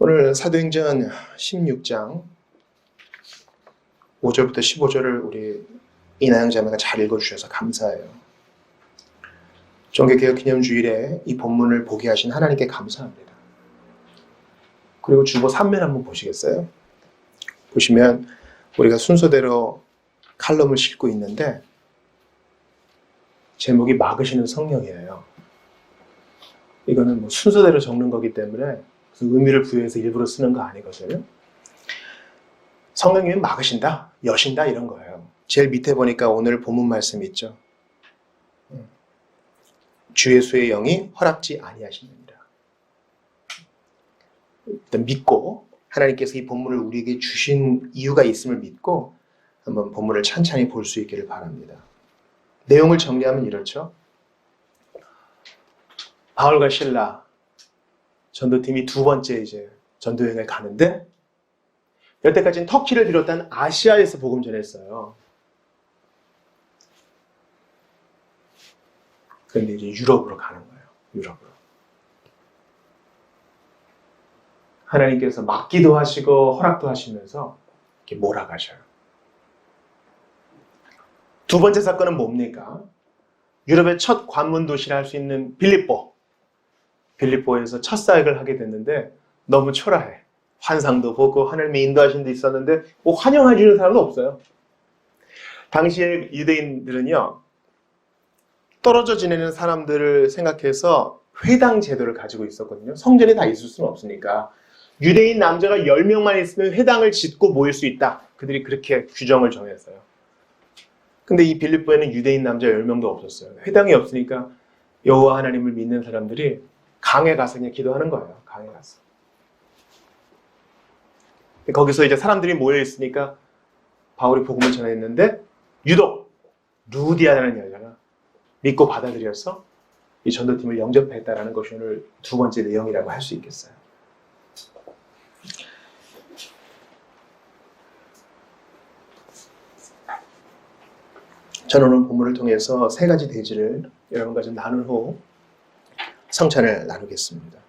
오늘 사도행전 16장 5절부터 15절을 우리 이나영 자매가 잘 읽어주셔서 감사해요. 종교개혁 기념주일에 이 본문을 보게 하신 하나님께 감사합니다. 그리고 주보 3면 한번 보시겠어요? 보시면 우리가 순서대로 칼럼을 싣고 있는데 제목이 막으시는 성령이에요. 이거는 순서대로 적는 거기 때문에 그 의미를 부여해서 일부러 쓰는 거 아니거든요. 성령님은 막으신다, 여신다 이런 거예요. 제일 밑에 보니까 오늘 본문 말씀 있죠. 주 예수의 영이 허락지 아니하시느니라. 일단 믿고 하나님께서 이 본문을 우리에게 주신 이유가 있음을 믿고 한번 본문을 찬찬히 볼 수 있기를 바랍니다. 내용을 정리하면 이렇죠. 바울과 실라 전도팀이 두 번째 이제 전도여행을 가는데 여태까지는 터키를 비롯한 아시아에서 복음 전했어요. 그런데 이제 유럽으로 가는 거예요. 유럽으로. 하나님께서 막기도 하시고 허락도 하시면서 이렇게 몰아가셔요. 두 번째 사건은 뭡니까? 유럽의 첫 관문 도시를 할 수 있는 빌립보에서 첫 사역을 하게 됐는데 너무 초라해. 환상도 보고 하나님의 인도하신 데 있었는데 뭐 환영해 주는 사람도 없어요. 당시에 유대인들은요, 떨어져 지내는 사람들을 생각해서 회당 제도를 가지고 있었거든요. 성전에 다 있을 수는 없으니까. 유대인 남자가 10명만 있으면 회당을 짓고 모일 수 있다. 그들이 그렇게 규정을 정했어요. 근데 이 빌립보에는 유대인 남자 10명도 없었어요. 회당이 없으니까 여호와 하나님을 믿는 사람들이 강에 가서 그냥 기도하는 거예요. 강에 가서. 거기서 이제 사람들이 모여 있으니까 바울이 복음을 전했는데 유독 루디아라는 여자가 믿고 받아들여서 이 전도팀을 영접했다라는 것이 오늘 두 번째 내용이라고 할 수 있겠어요. 저는 오늘 본문을 통해서 세 가지 대지를 여러분과 좀 나눈 후 성찬을 나누겠습니다.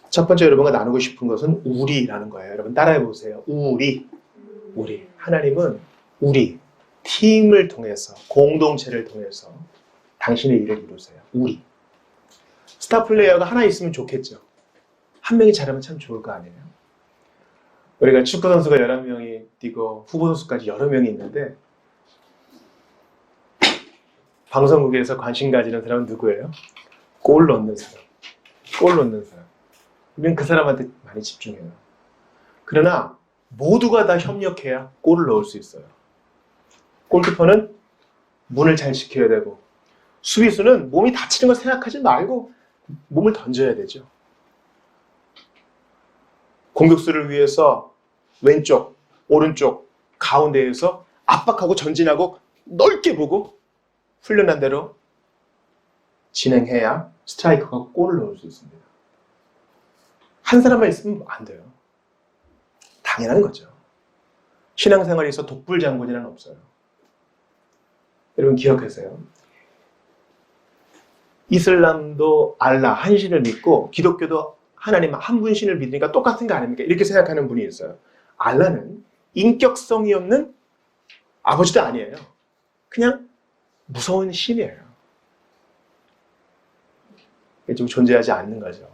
첫 번째 여러분과 나누고 싶은 것은 우리라는 거예요. 여러분 따라해 보세요. 우리. 하나님은 우리, 팀을 통해서, 공동체를 통해서 당신의 일을 이루세요. 우리. 스타 플레이어가 하나 있으면 좋겠죠. 한 명이 잘하면 참 좋을 거 아니에요. 우리가 축구 선수가 11명이 뛰고 후보 선수까지 여러 명이 있는데 방송국에서 관심 가지는 사람은 누구예요? 골 넣는 사람. 우리는 그 사람한테 많이 집중해요. 그러나 모두가 다 협력해야 골을 넣을 수 있어요. 골키퍼는 문을 잘 지켜야 되고 수비수는 몸이 다치는 걸 생각하지 말고 몸을 던져야 되죠. 공격수를 위해서 왼쪽, 오른쪽, 가운데에서 압박하고 전진하고 넓게 보고 훈련한 대로 진행해야 스트라이커가 골을 넣을 수 있습니다. 한 사람만 있으면 안 돼요. 당연한 거죠. 신앙생활에서 독불장군이란 없어요. 여러분 기억하세요. 이슬람도 알라, 한 신을 믿고 기독교도 하나님 한 분 신을 믿으니까 똑같은 거 아닙니까? 이렇게 생각하는 분이 있어요. 알라는 인격성이 없는 아버지도 아니에요. 그냥 무서운 신이에요. 좀 존재하지 않는 거죠.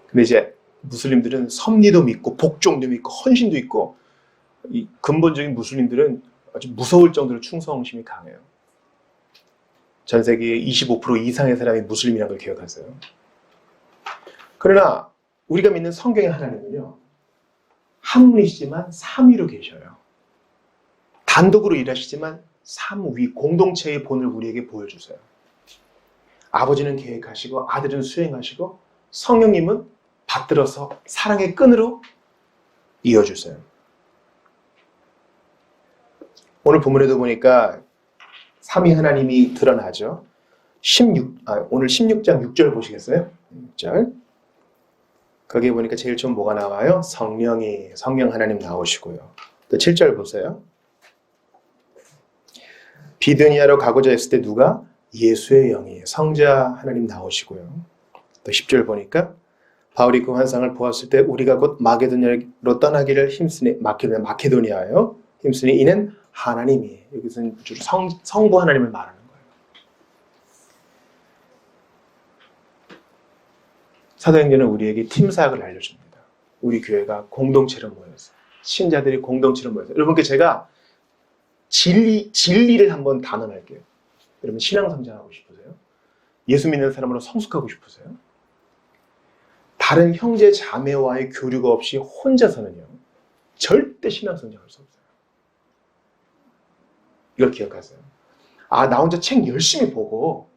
근데 이제 무슬림들은 섭리도 믿고 복종도 믿고 헌신도 있고 이 근본적인 무슬림들은 아주 무서울 정도로 충성심이 강해요. 전 세계의 25% 이상의 사람이 무슬림이라는 걸 기억하세요. 그러나 우리가 믿는 성경의 하나님은요, 한 분이시지만 삼위로 계셔요. 단독으로 일하시지만 삼위, 공동체의 본을 우리에게 보여주세요. 아버지는 계획하시고 아들은 수행하시고 성령님은 받들어서 사랑의 끈으로 이어주세요. 오늘 본문에도 보니까 삼위 하나님이 드러나죠. 오늘 16장 6절 보시겠어요? 6절. 거기에 보니까 제일 처음 뭐가 나와요? 성령 하나님 나오시고요. 또 7절 보세요. 비드니아로 가고자 했을 때 누가? 예수의 영이 성자 하나님 나오시고요. 또 10절 보니까 바울이 그 환상을 보았을 때 우리가 곧 마게도니아로 떠나기를 힘쓰니 마케도니아요. 힘쓰니 이는 하나님이 여기서는 주로 성부 하나님을 말하는 거예요. 사도행전은 우리에게 팀 사역을 알려줍니다. 우리 교회가 공동체로 모여서 신자들이 공동체로 모여서 여러분께 제가 진리를 한번 단언할게요. 여러분 신앙 성장하고 싶으세요? 예수 믿는 사람으로 성숙하고 싶으세요? 다른 형제 자매와의 교류가 없이 혼자서는요 절대 신앙 성장할 수 없어요. 이걸 기억하세요. 아, 나 혼자 책 열심히 보고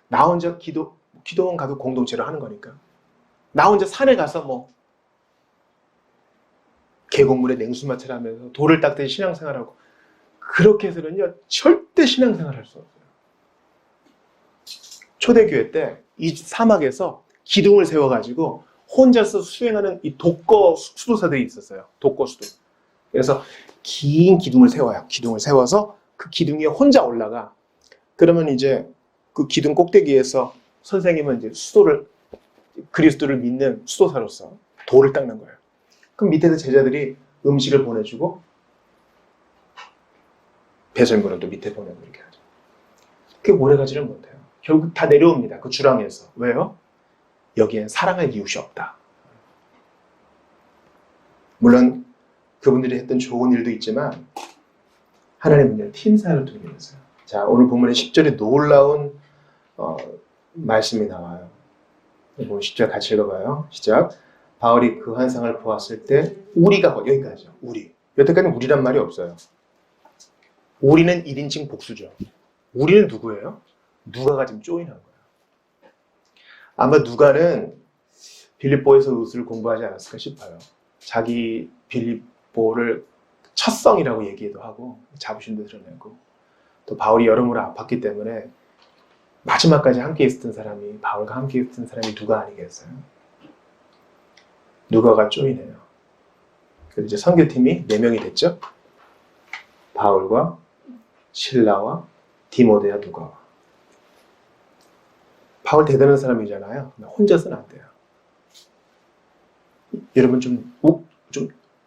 나 혼자 기도원 가도 공동체로 하는 거니까 나 혼자 산에 가서 계곡물에 냉수마찰 하면서 돌을 닦듯이 신앙생활하고 그렇게 해서는요 절대 신앙생활 할 수 없어요. 초대교회 때 이 사막에서 기둥을 세워가지고 혼자서 수행하는 이 독거 수도사들이 있었어요. 독거 수도. 그래서 긴 기둥을 세워요. 기둥을 세워서 그 기둥 위에 혼자 올라가. 그러면 이제 그 기둥 꼭대기에서 선생님은 이제 그리스도를 믿는 수도사로서 돌을 닦는 거예요. 그럼 밑에서 제자들이 음식을 보내주고 배설물은 또 밑에 보내고 이렇게 하죠. 그게 오래 가지를 못해요. 결국 다 내려옵니다. 그 주랑에서. 왜요? 여기엔 사랑할 이웃이 없다. 물론 그분들이 했던 좋은 일도 있지만 하나님은요 팀사를 통해서요. 자, 오늘 본문의 10절에 놀라운 말씀이 나와요. 오늘 10절 같이 읽어봐요. 시작. 바울이 그 환상을 보았을 때 우리가 여기까지요. 우리. 여태까지는 우리란 말이 없어요. 우리는 1인칭 복수죠. 우리는 누구예요? 누가가 지금 조인한 거예요. 아마 누가는 빌립보에서 의술을 공부하지 않았을까 싶어요. 자기 빌립보를 첫성이라고 얘기도 하고 자부심도 드러내고 또 바울이 여러모로 아팠기 때문에 마지막까지 함께 있었던 사람이 바울과 함께 있었던 사람이 누가 아니겠어요? 누가가 조인해요. 그래서 이제 선교팀이 4명이 됐죠. 바울과 실라와 디모데와 누가와. 바울 대단한 사람이잖아요. 혼자서는 안 돼요. 여러분 좀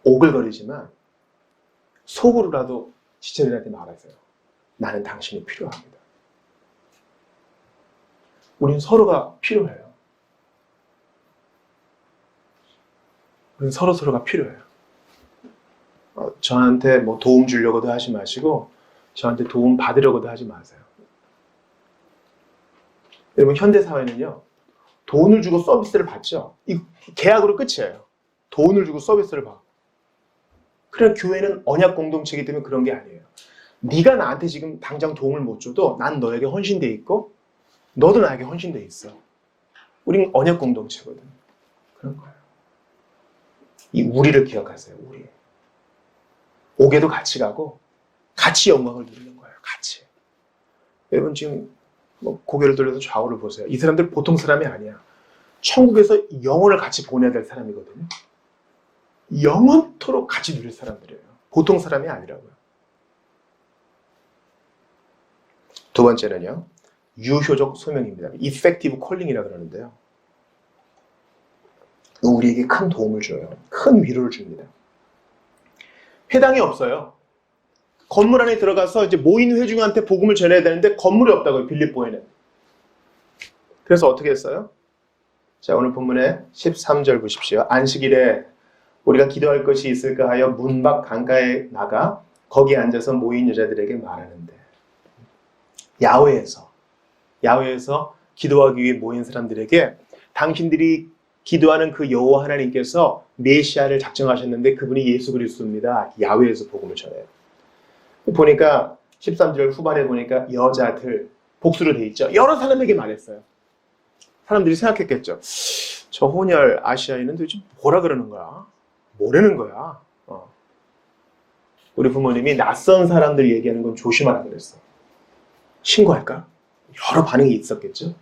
오글거리지만 속으로라도 지체들한테 말하세요. 나는 당신이 필요합니다. 우린 서로가 필요해요. 우린 서로가 필요해요. 저한테 도움 주려고도 하지 마시고 저한테 도움 받으려고도 하지 마세요. 여러분 현대사회는요. 돈을 주고 서비스를 받죠. 이 계약으로 끝이에요. 돈을 주고 서비스를 받고. 그러나 교회는 언약 공동체이기 때문에 그런 게 아니에요. 네가 나한테 지금 당장 도움을 못 줘도 난 너에게 헌신돼 있고 너도 나에게 헌신돼 있어. 우린 언약 공동체거든. 그런 거예요. 이 우리를 기억하세요. 우리. 옥에도 같이 가고 같이 영광을 누리는 거예요. 같이. 여러분 지금 고개를 돌려서 좌우를 보세요. 이 사람들 보통 사람이 아니야. 천국에서 영혼을 같이 보내야 될 사람이거든요. 영원토록 같이 누릴 사람들이에요. 보통 사람이 아니라고요. 두 번째는요. 유효적 소명입니다. effective calling이라고 그러는데요. 우리에게 큰 도움을 줘요. 큰 위로를 줍니다. 회당이 없어요. 건물 안에 들어가서 이제 모인 회중한테 복음을 전해야 되는데 건물이 없다고요. 빌립보에는. 그래서 어떻게 했어요? 자, 오늘 본문에 13절 보십시오. 안식일에 우리가 기도할 것이 있을까 하여 문 밖 강가에 나가 거기에 앉아서 모인 여자들에게 말하는데 야외에서 기도하기 위해 모인 사람들에게 당신들이 기도하는 그 여호와 하나님께서 메시아를 작정하셨는데 그분이 예수 그리스도입니다. 야외에서 복음을 전해요. 보니까 13절 후반에 보니까 여자들 복수로 돼 있죠. 여러 사람에게 말했어요. 사람들이 생각했겠죠. 저 혼혈 아시아인은 도대체 뭐라 그러는 거야? 뭐라는 거야? 우리 부모님이 낯선 사람들 얘기하는 건 조심하라 그랬어. 신고할까? 여러 반응이 있었겠죠.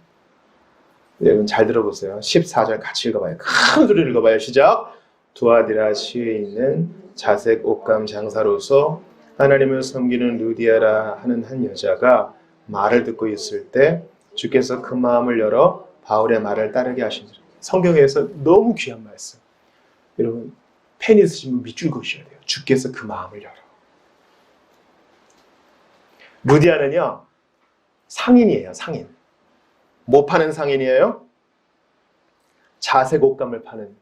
여러분 잘 들어보세요. 14절 같이 읽어봐요. 큰 소리를 읽어봐요. 시작. 두아디라시에 있는 자색 옷감 장사로서 하나님을 섬기는 루디아라 하는 한 여자가 말을 듣고 있을 때 주께서 그 마음을 열어 바울의 말을 따르게 하시니라. 성경에서 너무 귀한 말씀. 여러분, 펜 있으시면 밑줄 그으셔야 돼요. 주께서 그 마음을 열어. 루디아는요, 상인이에요, 상인. 뭐 파는 상인이에요? 자색 옷감을 파는.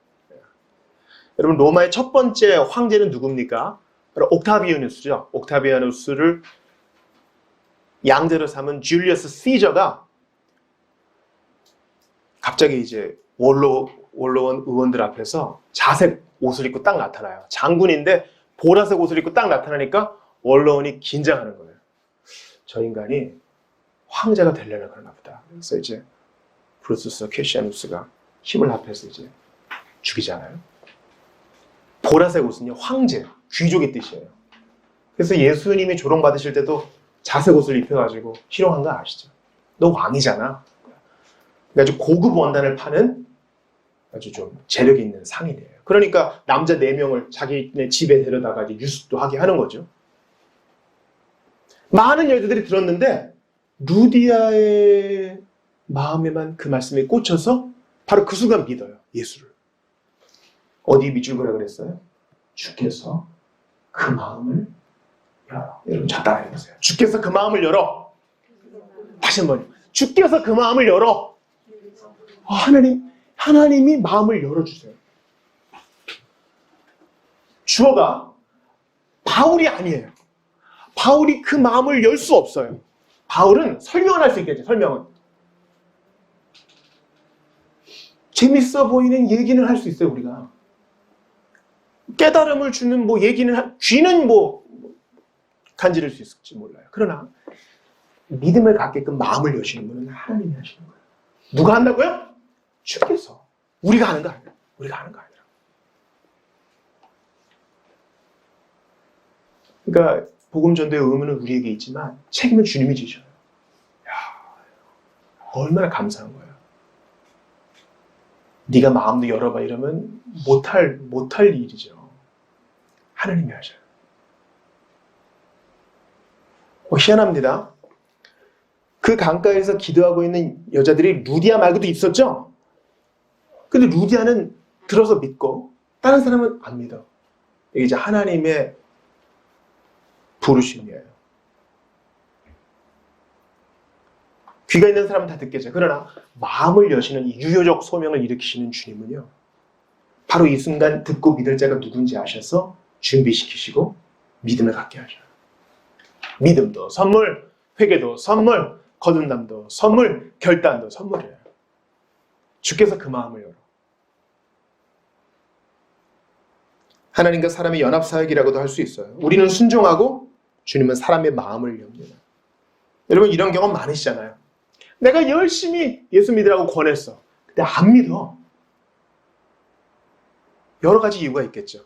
여러분, 로마의 첫 번째 황제는 누굽니까? 바로 옥타비아누스죠. 옥타비아누스를 양대로 삼은 줄리어스 시저가 갑자기 이제 원로원 의원들 앞에서 자색 옷을 입고 딱 나타나요. 장군인데 보라색 옷을 입고 딱 나타나니까 원로원이 긴장하는 거예요. 저 인간이 황제가 되려나 그러나 보다. 그래서 이제 브루투스 캐시아누스가 힘을 합해서 이제 죽이잖아요. 보라색 옷은요, 황제, 귀족의 뜻이에요. 그래서 예수님이 조롱받으실 때도 자색 옷을 입혀가지고 희롱한 거 아시죠? 너 왕이잖아. 아주 고급 원단을 파는 아주 좀 재력이 있는 상인이에요. 그러니까 남자 4명을 자기네 집에 데려다가 이제 유숙도 하게 하는 거죠. 많은 여자들이 들었는데 루디아의 마음에만 그 말씀에 꽂혀서 바로 그 순간 믿어요. 예수를. 어디 밑줄 그라 그랬어요? 주께서 그 마음을 열어. 여러분 저 따라해보세요. 주께서 그 마음을 열어. 다시 한번. 주께서 그 마음을 열어. 하나님이 마음을 열어주세요. 주어가 바울이 아니에요. 바울이 그 마음을 열 수 없어요. 바울은 설명을 할 수 있겠죠. 설명은. 재밌어 보이는 얘기는 할 수 있어요. 우리가. 깨달음을 주는 뭐 얘기는 귀는 뭐 간지를 수 있을지 몰라요. 그러나 믿음을 갖게끔 마음을 여시는 분은 하나님이 하시는 거예요. 누가 한다고요? 주께서. 우리가 하는 거 아니에요. 우리가 하는 거 아니라. 그러니까 복음 전도의 의무는 우리에게 있지만 책임은 주님이 지셔요. 야, 얼마나 감사한 거예요. 네가 마음도 열어봐 이러면 못할 일이죠. 하나님이 하셔요. 희한합니다. 그 강가에서 기도하고 있는 여자들이 루디아 말고도 있었죠? 근데 루디아는 들어서 믿고 다른 사람은 안 믿어. 이게 이제 하나님의 부르심이에요. 귀가 있는 사람은 다 듣겠죠. 그러나 마음을 여시는 이 유효적 소명을 일으키시는 주님은요. 바로 이 순간 듣고 믿을 자가 누군지 아셔서 준비시키시고 믿음을 갖게 하셔요. 믿음도 선물, 회개도 선물, 거듭남도 선물, 결단도 선물이에요. 주께서 그 마음을 열어. 하나님과 사람의 연합사역이라고도 할 수 있어요. 우리는 순종하고 주님은 사람의 마음을 엽니다. 여러분 이런 경험 많으시잖아요. 내가 열심히 예수 믿으라고 권했어. 근데 안 믿어. 여러 가지 이유가 있겠죠.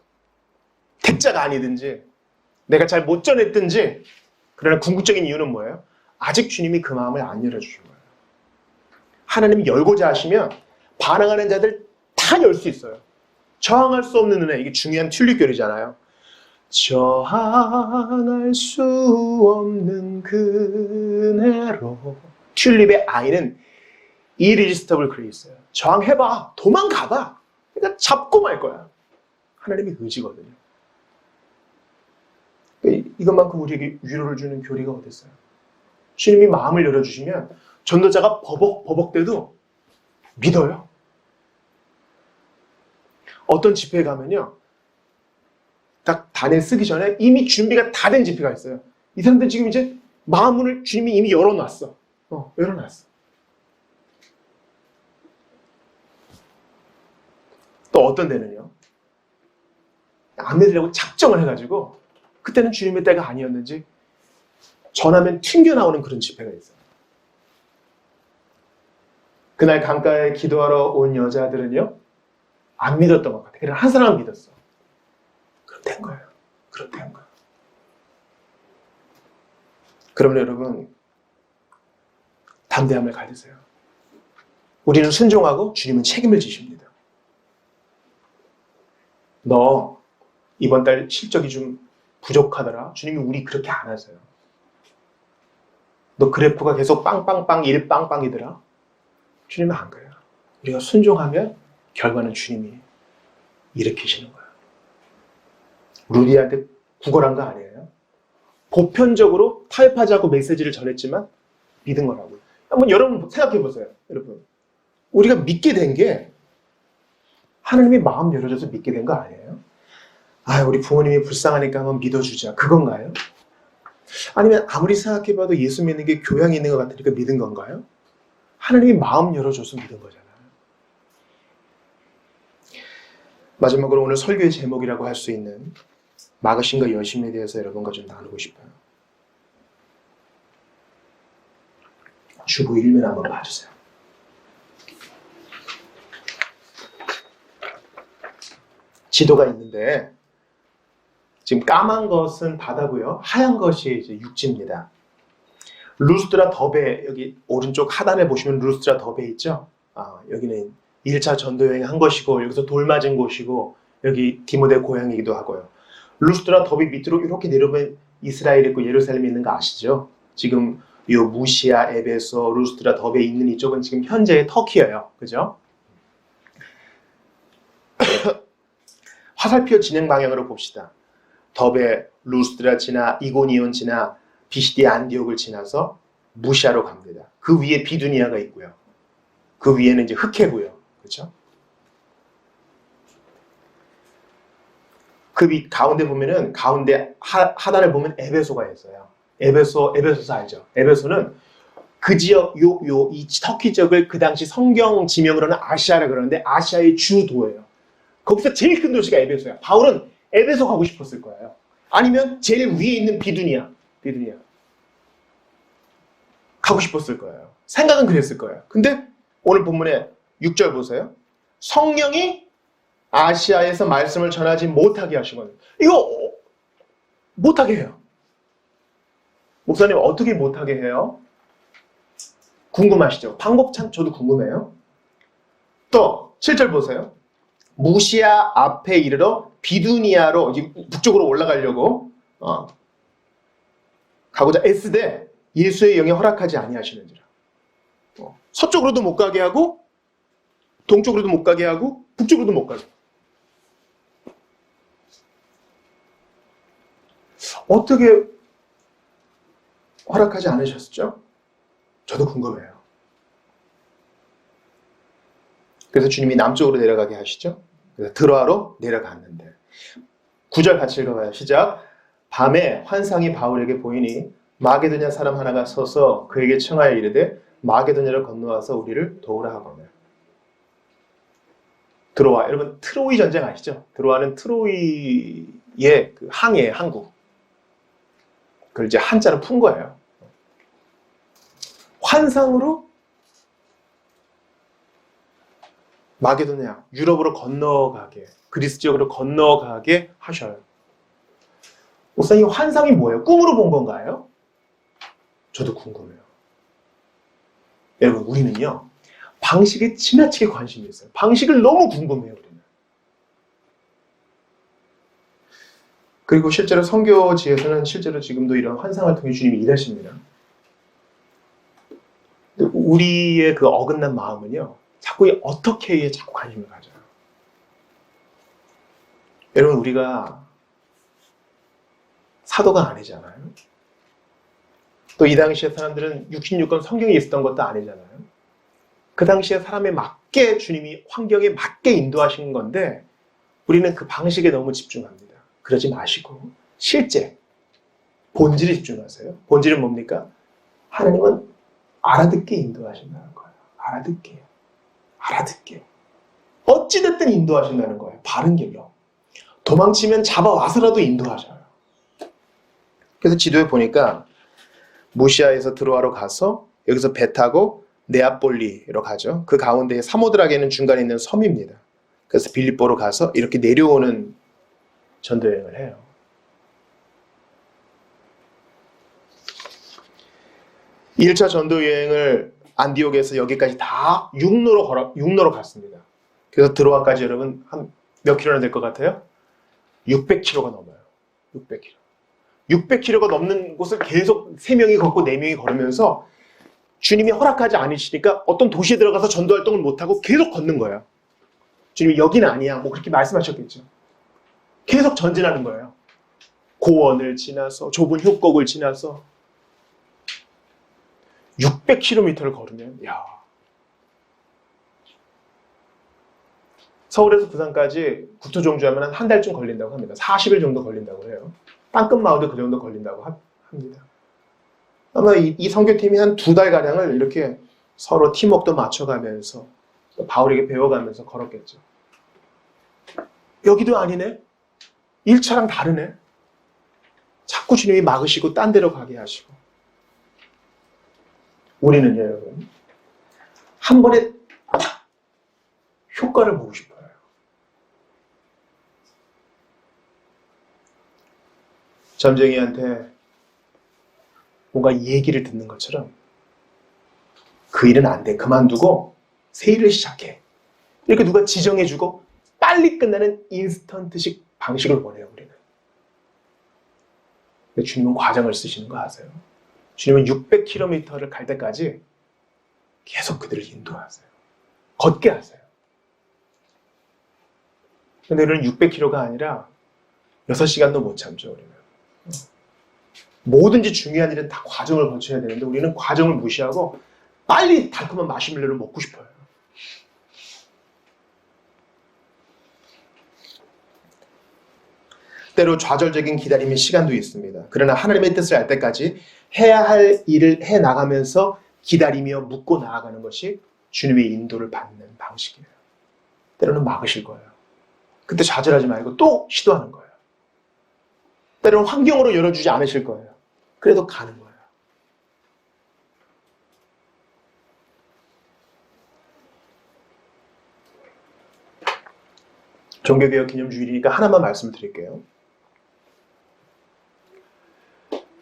택자가 아니든지 내가 잘 못 전했든지 그러나 궁극적인 이유는 뭐예요? 아직 주님이 그 마음을 안 열어주신 거예요. 하나님이 열고자 하시면 반항하는 자들 다 열 수 있어요. 저항할 수 없는 은혜. 이게 중요한 튤립교리잖아요. 저항할 수 없는 그 은혜로. 튤립의 I는 irresistible grace예요. 저항해봐. 도망가봐. 그러니까 잡고 말 거야. 하나님의 의지거든요. 이것만큼 우리에게 위로를 주는 교리가 어디 있어요? 주님이 마음을 열어주시면 전도자가 버벅대도 믿어요. 어떤 집회에 가면요. 딱 단에 쓰기 전에 이미 준비가 다 된 집회가 있어요. 이 사람들은 지금 이제 마음문을 주님이 이미 열어놨어. 열어놨어. 또 어떤 데는요. 안 믿으려고 작정을 해가지고 그때는 주님의 때가 아니었는지 전하면 튕겨나오는 그런 집회가 있어요. 그날 강가에 기도하러 온 여자들은요. 안 믿었던 것 같아요. 그냥 한 사람은 믿었어. 그럼 된 거예요. 그럼 된 거예요. 그러면 여러분 담대함을 가지세요. 우리는 순종하고 주님은 책임을 지십니다. 너 이번 달 실적이 좀 부족하더라. 주님이 우리 그렇게 안 하세요. 너 그래프가 계속 빵빵빵 1빵빵이더라. 주님은 안 그래요. 우리가 순종하면 결과는 주님이 일으키시는 거예요. 루디한테 구걸한 거 아니에요. 보편적으로 타협하자고 메시지를 전했지만 믿은 거라고요. 한번 여러분 생각해 보세요. 여러분, 우리가 믿게 된 게 하나님이 마음 열어줘서 믿게 된 거 아니에요? 우리 부모님이 불쌍하니까 한번 믿어주자, 그건가요? 아니면 아무리 생각해봐도 예수 믿는 게 교양이 있는 것 같으니까 믿은 건가요? 하나님이 마음 열어줘서 믿은 거잖아요. 마지막으로 오늘 설교의 제목이라고 할 수 있는 막으심과 여심에 대해서 여러분과 좀 나누고 싶어요. 주보 1면 한번 봐주세요. 지도가 있는데 지금 까만 것은 바다고요. 하얀 것이 이제 육지입니다. 루스드라 더베, 여기 오른쪽 하단에 보시면 루스드라 더베 있죠? 여기는 1차 전도 여행 한 것이고 여기서 돌 맞은 곳이고 여기 디모데 고향이기도 하고요. 루스드라 더베 밑으로 이렇게 내려오면 이스라엘 있고 예루살렘이 있는 거 아시죠? 지금 이 무시아, 에베소, 루스드라 더베 있는 이쪽은 지금 현재의 터키예요. 그죠? 화살표 진행 방향으로 봅시다. 더베, 루스드라 지나 이고니온 지나 비시디 안디옥을 지나서 무시아로 갑니다. 그 위에 비두니아가 있고요. 그 위에는 이제 흑해고요. 그렇죠? 그 밑 가운데 보면은 가운데 하단을 보면 에베소가 있어요. 에베소서 알죠? 에베소는 그 지역 이 터키 지역을 그 당시 성경 지명으로는 아시아라 그러는데 아시아의 주도예요. 거기서 제일 큰 도시가 에베소야. 바울은 에베소 가고 싶었을 거예요. 아니면 제일 위에 있는 비두니아 가고 싶었을 거예요. 생각은 그랬을 거예요. 근데 오늘 본문에 6절 보세요. 성령이 아시아에서 말씀을 전하지 못하게 하시거든요. 이거 못하게 해요. 목사님 어떻게 못하게 해요? 궁금하시죠? 방법 참 저도 궁금해요. 또 7절 보세요. 무시아 앞에 이르러 비두니아로 북쪽으로 올라가려고 가고자 애쓰되 예수의 영이 허락하지 아니하시는지라. 서쪽으로도 못 가게 하고 동쪽으로도 못 가게 하고 북쪽으로도 못 가게. 어떻게 허락하지 않으셨죠? 저도 궁금해요. 그래서 주님이 남쪽으로 내려가게 하시죠. 그래서 드로아로 내려갔는데 9절 같이 읽어봐요. 시작. 밤에 환상이 바울에게 보이니 마게도냐 사람 하나가 서서 그에게 청하여 이르되 마게도냐를 건너와서 우리를 도우라 하거늘. 드로아, 여러분 트로이 전쟁 아시죠? 드로아는 트로이의 그 항해의 항구. 그걸 이제 한자로 푼 거예요. 환상으로 마게도냐, 유럽으로 건너가게, 그리스 지역으로 건너가게 하셔요. 목사님, 환상이 뭐예요? 꿈으로 본 건가요? 저도 궁금해요. 여러분, 우리는요, 방식에 지나치게 관심이 있어요. 방식을 너무 궁금해요, 우리는. 그리고 실제로 선교지에서는 실제로 지금도 이런 환상을 통해 주님이 일하십니다. 우리의 그 어긋난 마음은요, 자꾸 어떻게 해야 자꾸 관심을 가져요. 여러분, 우리가 사도가 아니잖아요. 또 이 당시에 사람들은 66권 성경에 있었던 것도 아니잖아요. 그 당시에 사람에 맞게 주님이 환경에 맞게 인도하신 건데 우리는 그 방식에 너무 집중합니다. 그러지 마시고 실제 본질에 집중하세요. 본질은 뭡니까? 하나님은 알아듣게 인도하신다는 거예요. 알아듣게. 어찌됐든 인도하신다는 거예요. 바른 길로. 도망치면 잡아와서라도 인도하셔요. 그래서 지도에 보니까 무시아에서 드로아로 가서 여기서 배 타고 네아폴리로 가죠. 그 가운데 사모드라게는 중간에 있는 섬입니다. 그래서 빌립보로 가서 이렇게 내려오는 전도여행을 해요. 이 1차 전도여행을 안디옥에서 여기까지 다 육로로 갔습니다. 그래서 드로아까지 여러분 한 몇 킬로나 될 것 같아요? 600km가 넘어요. 600km. 600km가 넘는 곳을 계속 3명이 걷고 4명이 걸으면서 주님이 허락하지 않으시니까 어떤 도시에 들어가서 전도활동을 못하고 계속 걷는 거예요. 주님이 여기는 아니야. 뭐 그렇게 말씀하셨겠죠. 계속 전진하는 거예요. 고원을 지나서 좁은 협곡을 지나서 600km를 걸으면 서울에서 부산까지 국토종주하면 한 달쯤 걸린다고 합니다. 40일 정도 걸린다고 해요. 땅끝 마을도 그 정도 걸린다고 합니다. 아마 이 선교팀이 한 2달가량을 이렇게 서로 팀워크도 맞춰가면서 바울에게 배워가면서 걸었겠죠. 여기도 아니네? 1차랑 다르네? 자꾸 주님이 막으시고 딴 데로 가게 하시고. 우리는요, 여러분, 한 번에 효과를 보고 싶어요. 점쟁이한테 뭔가 얘기를 듣는 것처럼 그 일은 안 돼. 그만두고 새 일을 시작해. 이렇게 누가 지정해주고 빨리 끝나는 인스턴트식 방식을 원해요, 우리는. 근데 주님은 과정을 쓰시는 거 아세요? 주님은 600km를 갈 때까지 계속 그들을 인도하세요. 걷게 하세요. 근데 우리는 600km가 아니라 6시간도 못 참죠, 우리는. 뭐든지 중요한 일은 다 과정을 거쳐야 되는데 우리는 과정을 무시하고 빨리 달콤한 마시멜로를 먹고 싶어요. 때로 좌절적인 기다림의 시간도 있습니다. 그러나 하나님의 뜻을 알 때까지 해야 할 일을 해나가면서 기다리며 묻고 나아가는 것이 주님의 인도를 받는 방식이에요. 때로는 막으실 거예요. 그때 좌절하지 말고 또 시도하는 거예요. 때로는 환경으로 열어주지 않으실 거예요. 그래도 가는 거예요. 종교개혁 기념주일이니까 하나만 말씀을 드릴게요.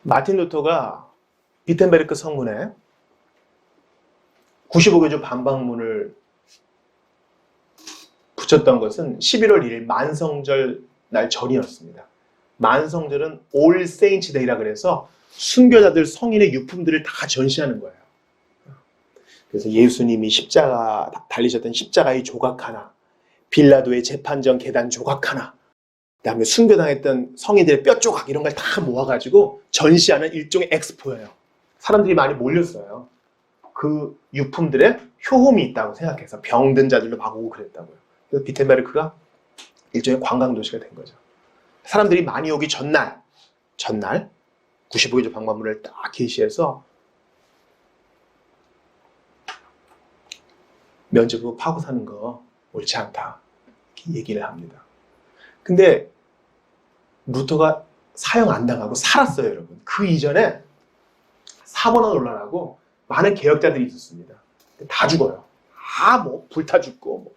마틴 루터가 비텐베르크 성문에 95개조 반박문을 붙였던 것은 11월 1일 만성절 날 전이었습니다. 만성절은 All Saints Day라 그래서 순교자들 성인의 유품들을 다 전시하는 거예요. 그래서 예수님이 십자가 달리셨던 십자가의 조각 하나, 빌라도의 재판정 계단 조각 하나, 그다음에 순교당했던 성인들의 뼈 조각 이런 걸 다 모아가지고 전시하는 일종의 엑스포예요. 사람들이 많이 몰렸어요. 그 유품들에 효험이 있다고 생각해서 병든 자들도 막 오고 그랬다고요. 그래서 비텐베르크가 일종의 관광도시가 된 거죠. 사람들이 많이 오기 전날 95개조 방문문을 딱 게시해서 면죄부 파고 사는 거 옳지 않다 이렇게 얘기를 합니다. 근데 루터가 사형 안 당하고 살았어요, 여러분. 그 이전에 사번원 논란하고 많은 개혁자들이 있었습니다. 다 죽어요. 뭐 불타 죽고 뭐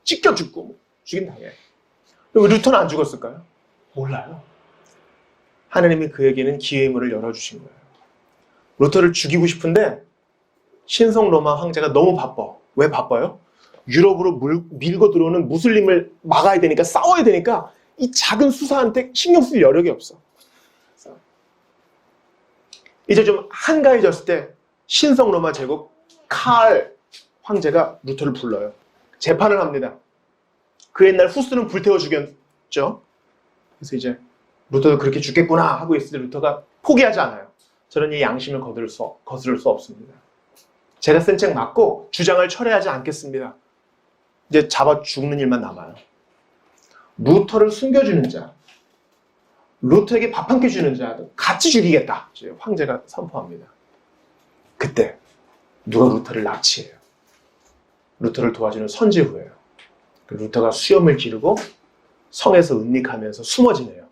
찢겨 죽고 뭐 죽임 당해. 왜 루터는 안 죽었을까요? 몰라요. 하나님이 그에게는 기회의 문을 열어주신 거예요. 루터를 죽이고 싶은데 신성 로마 황제가 너무 바빠. 왜 바빠요? 유럽으로 밀고 들어오는 무슬림을 막아야 되니까, 싸워야 되니까 이 작은 수사한테 신경 쓸 여력이 없어. 이제 좀 한가해졌을 때 신성 로마 제국 칼 황제가 루터를 불러요. 재판을 합니다. 그 옛날 후스는 불태워 죽였죠. 그래서 이제 루터도 그렇게 죽겠구나 하고 있을 때 루터가 포기하지 않아요. 저는 이 양심을 거스를 수 없습니다. 제가 쓴 책 맞고 주장을 철회하지 않겠습니다. 이제 잡아 죽는 일만 남아요. 루터를 숨겨주는 자, 루터에게 밥 한 끼 주는 자 같이 죽이겠다. 황제가 선포합니다. 그때 누가 루터를 납치해요. 루터를 도와주는 선지후예요. 루터가 수염을 기르고 성에서 은닉하면서 숨어 지내요.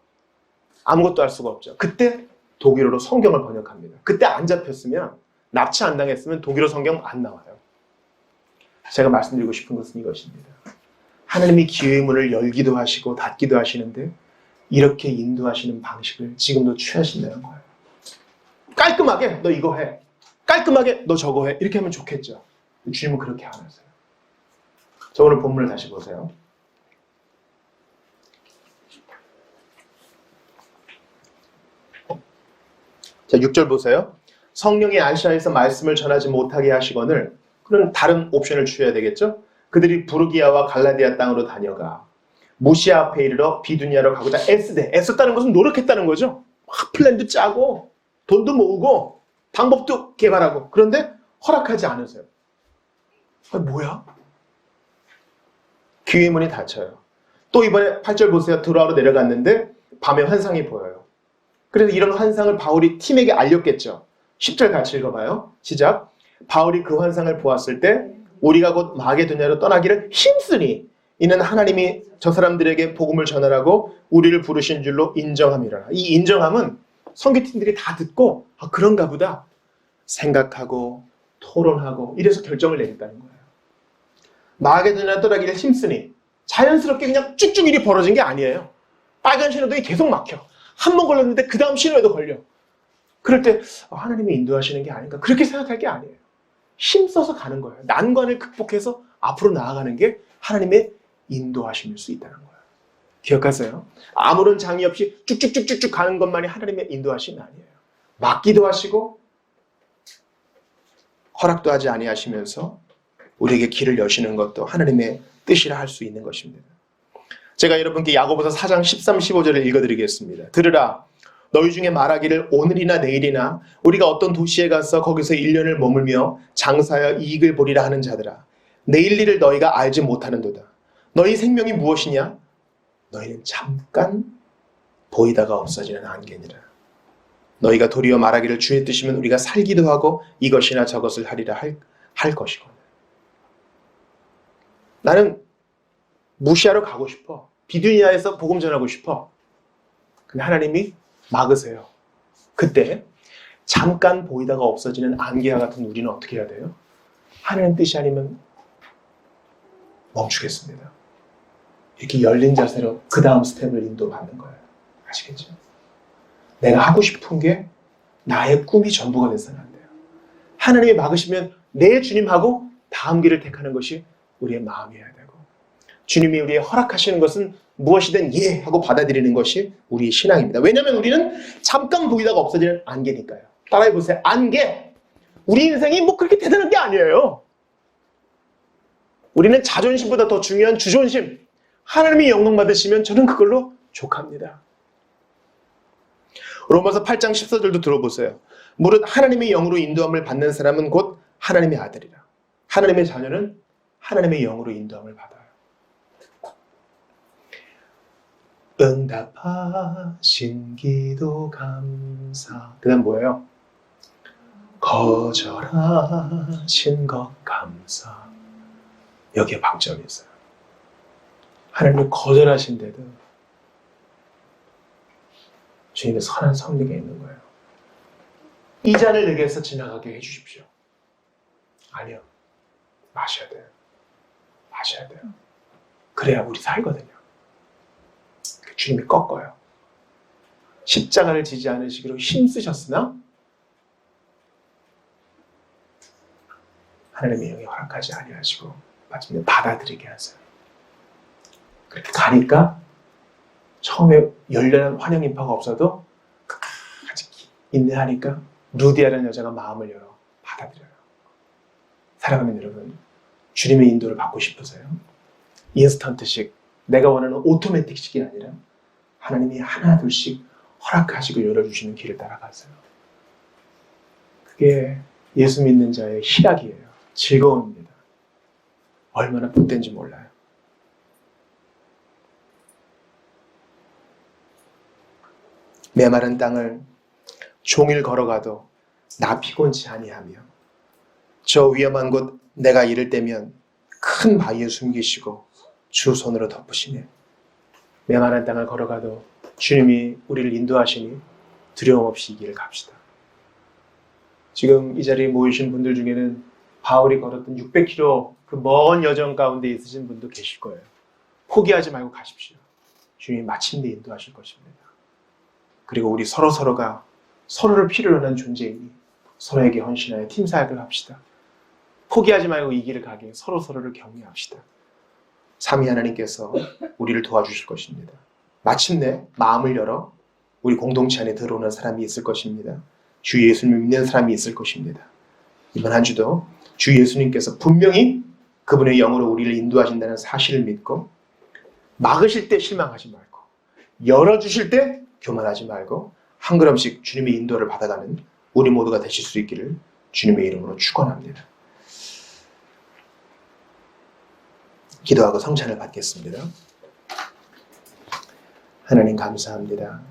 아무것도 할 수가 없죠. 그때 독일어로 성경을 번역합니다. 그때 안 잡혔으면, 납치 안 당했으면 독일어 성경 안 나와요. 제가 말씀드리고 싶은 것은 이것입니다. 하나님이 기회의 문을 열기도 하시고 닫기도 하시는데 이렇게 인도하시는 방식을 지금도 취하신다는 거예요. 깔끔하게 너 이거 해, 깔끔하게 너 저거 해, 이렇게 하면 좋겠죠. 주님은 그렇게 안 하세요. 자, 오늘 본문을 다시 보세요. 자, 6절 보세요. 성령이 아시아에서 말씀을 전하지 못하게 하시거늘 그런 다른 옵션을 취해야 되겠죠. 그들이 부르기아와 갈라디아 땅으로 다녀가 무시아 앞에 이르러 비두니아로 가고자 애쓰되, 애썼다는 것은 노력했다는 거죠. 막 플랜도 짜고 돈도 모으고 방법도 개발하고, 그런데 허락하지 않으세요. 뭐야? 귀의 문이 닫혀요. 또 이번에 8절 보세요. 드로아로 내려갔는데 밤에 환상이 보여요. 그래서 이런 환상을 바울이 팀에게 알렸겠죠. 10절 같이 읽어봐요. 시작. 바울이 그 환상을 보았을 때 우리가 곧 마게도냐로 떠나기를 힘쓰니 이는 하나님이 저 사람들에게 복음을 전하라고 우리를 부르신 줄로 인정함이라. 이 인정함은 선교팀들이 다 듣고 그런가 보다 생각하고 토론하고 이래서 결정을 내렸다는 거예요. 마게도냐로 떠나기를 힘쓰니 자연스럽게 그냥 쭉쭉 일이 벌어진 게 아니에요. 빨간 신호등이 계속 막혀. 한 번 걸렸는데 그 다음 신호에도 걸려. 그럴 때 하나님이 인도하시는 게 아닌가, 그렇게 생각할 게 아니에요. 힘써서 가는 거예요. 난관을 극복해서 앞으로 나아가는 게 하나님의 인도하심일 수 있다는 거예요. 기억하세요? 아무런 장애 없이 쭉쭉쭉쭉쭉 가는 것만이 하나님의 인도하심이 아니에요. 막기도 하시고 허락도 하지 아니하시면서 우리에게 길을 여시는 것도 하나님의 뜻이라 할 수 있는 것입니다. 제가 여러분께 야고보서 4장 13, 15절을 읽어드리겠습니다. 들으라, 너희 중에 말하기를 오늘이나 내일이나 우리가 어떤 도시에 가서 거기서 1년을 머물며 장사하여 이익을 보리라 하는 자들아, 내일 일을 너희가 알지 못하는도다. 너희 생명이 무엇이냐? 너희는 잠깐 보이다가 없어지는 안개니라. 너희가 도리어 말하기를 주의 뜻이면 우리가 살기도 하고 이것이나 저것을 하리라 할 것이거늘. 나는 무시하러 가고 싶어. 비두니아에서 복음 전하고 싶어. 근데 하나님이 막으세요. 그때 잠깐 보이다가 없어지는 안개와 같은 우리는 어떻게 해야 돼요? 하나님 뜻이 아니면 멈추겠습니다. 이렇게 열린 자세로 그 다음 스텝을 인도받는 거예요. 아시겠죠? 내가 하고 싶은 게 나의 꿈이 전부가 돼서는 안 돼요. 하나님이 막으시면 내 주님하고 다음 길을 택하는 것이 우리의 마음이어야 되고, 주님이 우리의 허락하시는 것은 무엇이든 예 하고 받아들이는 것이 우리의 신앙입니다. 왜냐하면 우리는 잠깐 보이다가 없어지는 안개니까요. 따라해보세요. 안개. 우리 인생이 뭐 그렇게 대단한 게 아니에요. 우리는 자존심보다 더 중요한 주존심, 하나님이 영광 받으시면 저는 그걸로 족합니다. 로마서 8장 14절도 들어보세요. 무릇 하나님의 영으로 인도함을 받는 사람은 곧 하나님의 아들이라. 하나님의 자녀는 하나님의 영으로 인도함을 받아요. 응답하신 기도 감사. 그 다음 뭐예요? 거절하신 것 감사. 여기에 방점이 있어요. 하나님을 거절하신데도 주님의 선한 섭리가 있는 거예요. 이 잔을 내게서 지나가게 해주십시오. 아니요. 마셔야 돼요. 마셔야 돼요. 그래야 우리 살거든요. 주님이 꺾어요. 십자가를 지지 않으시기로 힘쓰셨으나 하나님의 영이 허락하지 아니하시고 마침내 받아들이게 하세요. 그렇게 가니까 처음에 열렬한 환영 인파가 없어도 끝까지 인내하니까 루디아라는 여자가 마음을 열어 받아들여요. 사랑하는 여러분, 주님의 인도를 받고 싶으세요? 인스턴트식, 내가 원하는 오토매틱식이 아니라 하나님이 하나 둘씩 허락하시고 열어주시는 길을 따라가세요. 그게 예수 믿는 자의 희락이에요. 즐거움입니다. 얼마나 복된지 몰라요. 메마른 땅을 종일 걸어가도 나 피곤치 아니하며 저 위험한 곳 내가 이를 때면 큰 바위에 숨기시고 주 손으로 덮으시네. 메마른 땅을 걸어가도 주님이 우리를 인도하시니 두려움 없이 이 길을 갑시다. 지금 이 자리에 모이신 분들 중에는 바울이 걸었던 600km 그 먼 여정 가운데 있으신 분도 계실 거예요. 포기하지 말고 가십시오. 주님이 마침내 인도하실 것입니다. 그리고 우리 서로가 서로를 필요로 하는 존재이니 서로에게 헌신하여 팀 사역을 합시다. 포기하지 말고 이 길을 가게 서로를 격려합시다. 삼위 하나님께서 우리를 도와주실 것입니다. 마침내 마음을 열어 우리 공동체 안에 들어오는 사람이 있을 것입니다. 주 예수님을 믿는 사람이 있을 것입니다. 이번 한 주도 주 예수님께서 분명히 그분의 영으로 우리를 인도하신다는 사실을 믿고 막으실 때 실망하지 말고 열어주실 때 교만하지 말고 한 걸음씩 주님의 인도를 받아가는 우리 모두가 되실 수 있기를 주님의 이름으로 축원합니다. 기도하고 성찬을 받겠습니다. 하나님 감사합니다.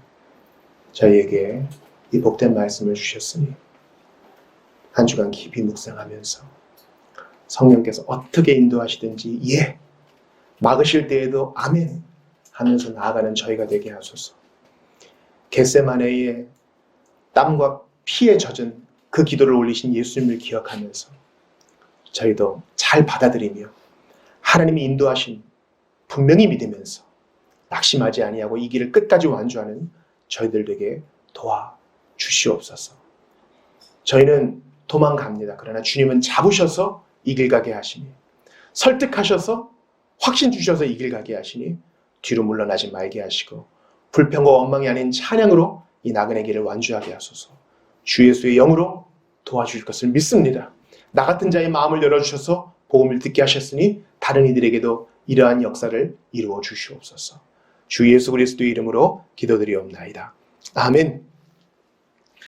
저희에게 이 복된 말씀을 주셨으니 한 주간 깊이 묵상하면서 성령께서 어떻게 인도하시든지 예, 막으실 때에도 아멘 하면서 나아가는 저희가 되게 하소서. 겟세마네의 땀과 피에 젖은 그 기도를 올리신 예수님을 기억하면서 저희도 잘 받아들이며 하나님이 인도하신 분명히 믿으면서 낙심하지 아니하고 이 길을 끝까지 완주하는 저희들에게 도와주시옵소서. 저희는 도망갑니다. 그러나 주님은 잡으셔서 이 길 가게 하시니 설득하셔서 확신 주셔서 이 길 가게 하시니 뒤로 물러나지 말게 하시고 불평과 원망이 아닌 찬양으로 이 나그네 길을 완주하게 하소서. 주 예수의 영으로 도와주실 것을 믿습니다. 나 같은 자의 마음을 열어주셔서 복음을 듣게 하셨으니 다른 이들에게도 이러한 역사를 이루어 주시옵소서. 주 예수 그리스도의 이름으로 기도드리옵나이다. 아멘.